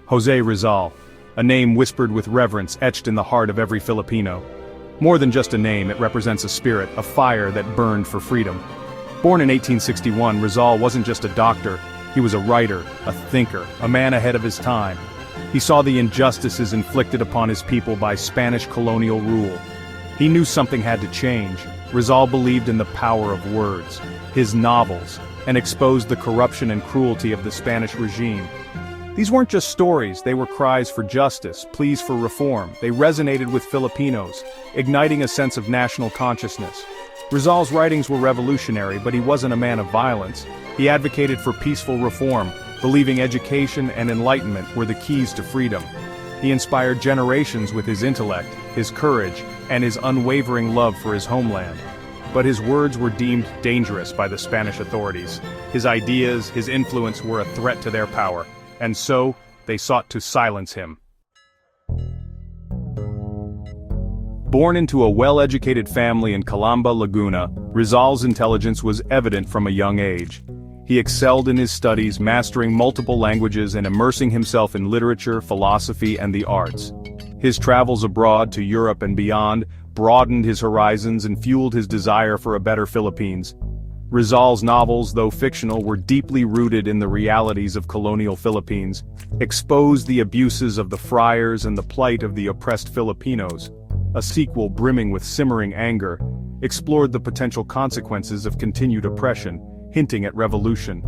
José Rizal, a name whispered with reverence etched in the heart of every Filipino. More than just a name, it represents a spirit, a fire that burned for freedom. Born in 1861, Rizal wasn't just a doctor, he was a writer, a thinker, a man ahead of his time. He saw the injustices inflicted upon his people by Spanish colonial rule. He knew something had to change. Rizal believed in the power of words, his novels, and exposed the corruption and cruelty of the Spanish regime. These weren't just stories, they were cries for justice, pleas for reform. They resonated with Filipinos, igniting a sense of national consciousness. Rizal's writings were revolutionary, but he wasn't a man of violence. He advocated for peaceful reform, believing education and enlightenment were the keys to freedom. He inspired generations with his intellect, his courage, and his unwavering love for his homeland. But his words were deemed dangerous by the Spanish authorities. His ideas, his influence were a threat to their power, and so they sought to silence him. Born into a well-educated family in Calamba, Laguna, Rizal's intelligence was evident from a young age. He excelled in his studies, mastering multiple languages and immersing himself in literature, philosophy, and the arts. His travels abroad to Europe and beyond broadened his horizons and fueled his desire for a better Philippines. Rizal's novels, though fictional, were deeply rooted in the realities of colonial Philippines, exposed the abuses of the friars and the plight of the oppressed Filipinos. A sequel brimming with simmering anger explored the potential consequences of continued oppression, hinting at revolution.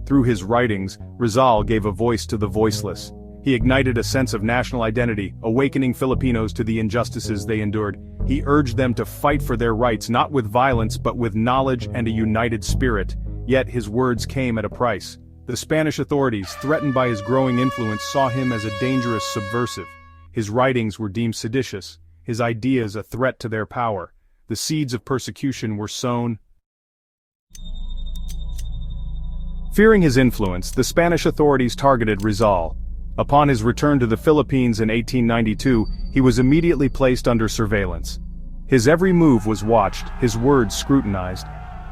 Through his writings, Rizal gave a voice to the voiceless. He ignited a sense of national identity, awakening Filipinos to the injustices they endured. He urged them to fight for their rights not with violence but with knowledge and a united spirit. Yet his words came at a price. The Spanish authorities, threatened by his growing influence, saw him as a dangerous subversive. His writings were deemed seditious, his ideas a threat to their power. The seeds of persecution were sown. Fearing his influence, the Spanish authorities targeted Rizal. Upon his return to the Philippines in 1892, he was immediately placed under surveillance. His every move was watched, his words scrutinized.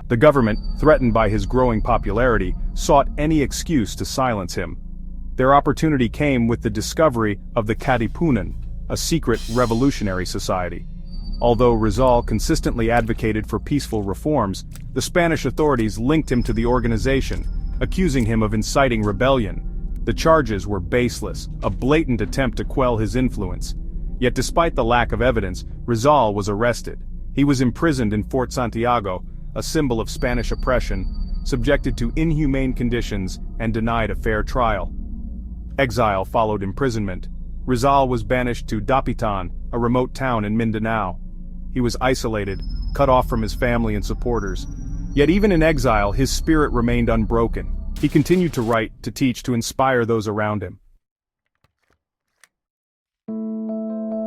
The government, threatened by his growing popularity, sought any excuse to silence him. Their opportunity came with the discovery of the Katipunan, a secret revolutionary society. Although Rizal consistently advocated for peaceful reforms, the Spanish authorities linked him to the organization, accusing him of inciting rebellion. The charges were baseless, a blatant attempt to quell his influence. Yet despite the lack of evidence, Rizal was arrested. He was imprisoned in Fort Santiago, a symbol of Spanish oppression, subjected to inhumane conditions and denied a fair trial. Exile followed imprisonment. Rizal was banished to Dapitan, a remote town in Mindanao. He was isolated, cut off from his family and supporters. Yet even in exile, his spirit remained unbroken. He continued to write, to teach, to inspire those around him.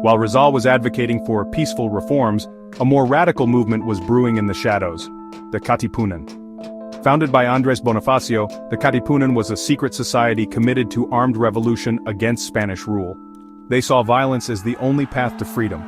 While Rizal was advocating for peaceful reforms, a more radical movement was brewing in the shadows, the Katipunan. Founded by Andres Bonifacio, the Katipunan was a secret society committed to armed revolution against Spanish rule. They saw violence as the only path to freedom.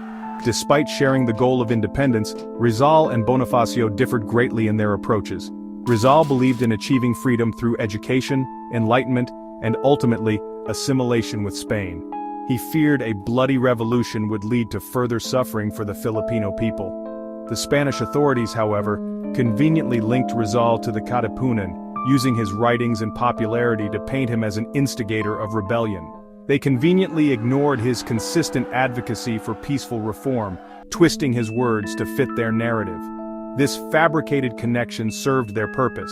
Despite sharing the goal of independence, Rizal and Bonifacio differed greatly in their approaches. Rizal believed in achieving freedom through education, enlightenment, and ultimately, assimilation with Spain. He feared a bloody revolution would lead to further suffering for the Filipino people. The Spanish authorities, however, conveniently linked Rizal to the Katipunan, using his writings and popularity to paint him as an instigator of rebellion. They conveniently ignored his consistent advocacy for peaceful reform, twisting his words to fit their narrative. This fabricated connection served their purpose.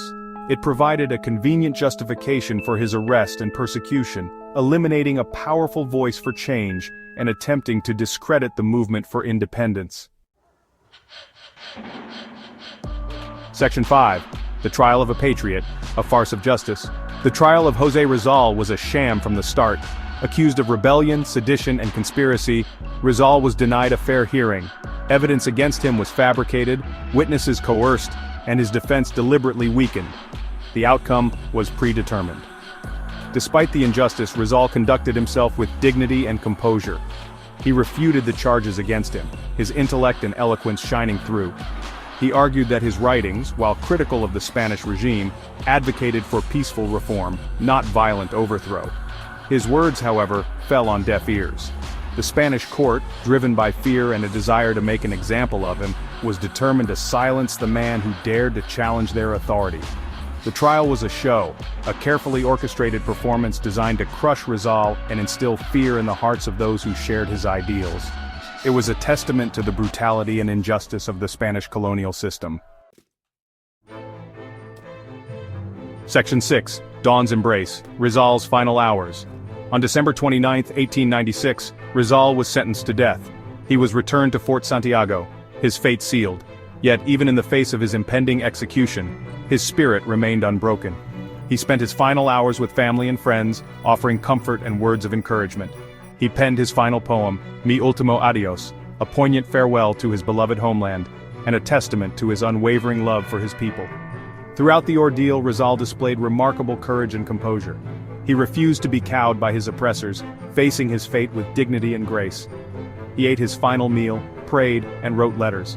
It provided a convenient justification for his arrest and persecution, eliminating a powerful voice for change and attempting to discredit the movement for independence. Section 5. The Trial of a Patriot, a Farce of Justice. The trial of José Rizal was a sham from the start. Accused of rebellion, sedition, and conspiracy, Rizal was denied a fair hearing. Evidence against him was fabricated, witnesses coerced, and his defense deliberately weakened. The outcome was predetermined. Despite the injustice, Rizal conducted himself with dignity and composure. He refuted the charges against him, his intellect and eloquence shining through. He argued that his writings, while critical of the Spanish regime, advocated for peaceful reform, not violent overthrow. His words, however, fell on deaf ears. The Spanish court, driven by fear and a desire to make an example of him, was determined to silence the man who dared to challenge their authority. The trial was a show, a carefully orchestrated performance designed to crush Rizal and instill fear in the hearts of those who shared his ideals. It was a testament to the brutality and injustice of the Spanish colonial system. Section 6. Dawn's Embrace, Rizal's Final Hours. On December 29, 1896, Rizal was sentenced to death. He was returned to Fort Santiago, his fate sealed. Yet, even in the face of his impending execution, his spirit remained unbroken. He spent his final hours with family and friends, offering comfort and words of encouragement. He penned his final poem, Mi Ultimo Adios, a poignant farewell to his beloved homeland, and a testament to his unwavering love for his people. Throughout the ordeal, Rizal displayed remarkable courage and composure. He refused to be cowed by his oppressors, facing his fate with dignity and grace. He ate his final meal, prayed, and wrote letters.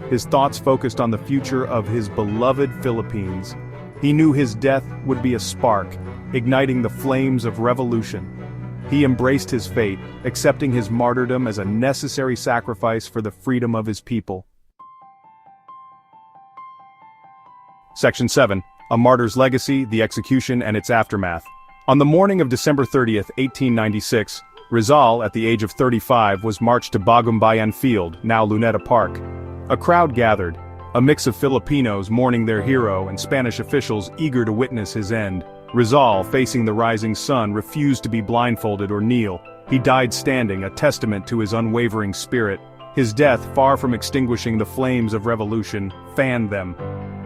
His thoughts focused on the future of his beloved Philippines. He knew his death would be a spark, igniting the flames of revolution. He embraced his fate, accepting his martyrdom as a necessary sacrifice for the freedom of his people. Section 7. A Martyr's Legacy, the Execution and its Aftermath. On the morning of December 30, 1896, Rizal, at the age of 35, was marched to Bagumbayan Field, now Luneta Park. A crowd gathered, a mix of Filipinos mourning their hero and Spanish officials eager to witness his end. Rizal, facing the rising sun, refused to be blindfolded or kneel. He died standing, a testament to his unwavering spirit. His death, far from extinguishing the flames of revolution, fanned them.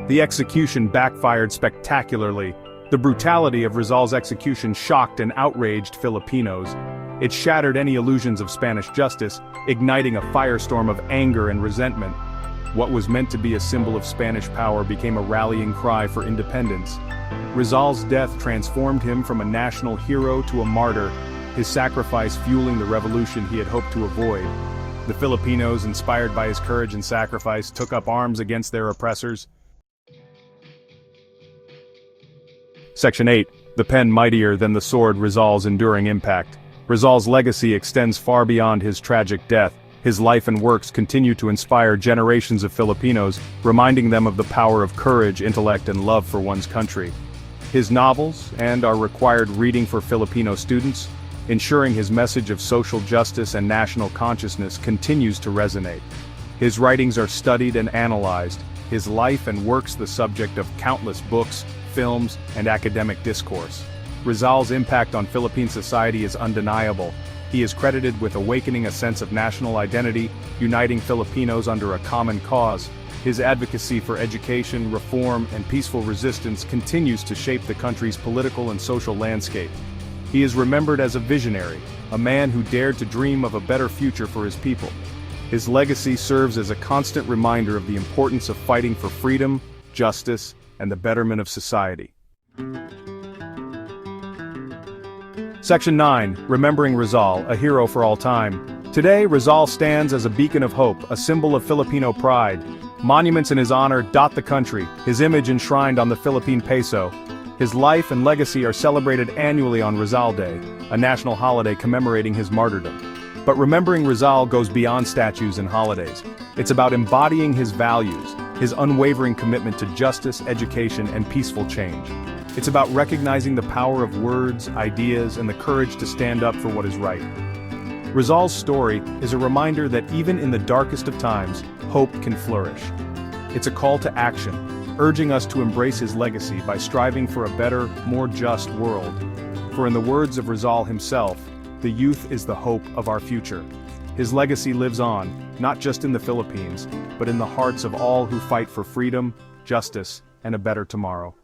The execution backfired spectacularly. The brutality of Rizal's execution shocked and outraged Filipinos. It shattered any illusions of Spanish justice, igniting a firestorm of anger and resentment. What was meant to be a symbol of Spanish power became a rallying cry for independence. Rizal's death transformed him from a national hero to a martyr, his sacrifice fueling the revolution he had hoped to avoid. The Filipinos, inspired by his courage and sacrifice, took up arms against their oppressors. Section 8. The pen mightier than the sword, Rizal's enduring impact. Rizal's legacy extends far beyond his tragic death. His life and works continue to inspire generations of Filipinos, reminding them of the power of courage, intellect, and love for one's country. His novels, and are required reading for Filipino students, ensuring his message of social justice and national consciousness continues to resonate. His writings are studied and analyzed, his life and works the subject of countless books, films, and academic discourse. Rizal's impact on Philippine society is undeniable. He is credited with awakening a sense of national identity, uniting Filipinos under a common cause. His advocacy for education, reform, and peaceful resistance continues to shape the country's political and social landscape. He is remembered as a visionary, a man who dared to dream of a better future for his people. His legacy serves as a constant reminder of the importance of fighting for freedom, justice, and the betterment of society. Section 9. Remembering Rizal, a hero for all time. Today, Rizal stands as a beacon of hope, a symbol of Filipino pride. Monuments in his honor dot the country, his image enshrined on the Philippine peso. His life and legacy are celebrated annually on Rizal Day, a national holiday commemorating his martyrdom. But remembering Rizal goes beyond statues and holidays. It's about embodying his values, his unwavering commitment to justice, education, and peaceful change. It's about recognizing the power of words, ideas, and the courage to stand up for what is right. Rizal's story is a reminder that even in the darkest of times, hope can flourish. It's a call to action, urging us to embrace his legacy by striving for a better, more just world. For in the words of Rizal himself, the youth is the hope of our future. His legacy lives on, not just in the Philippines, but in the hearts of all who fight for freedom, justice, and a better tomorrow.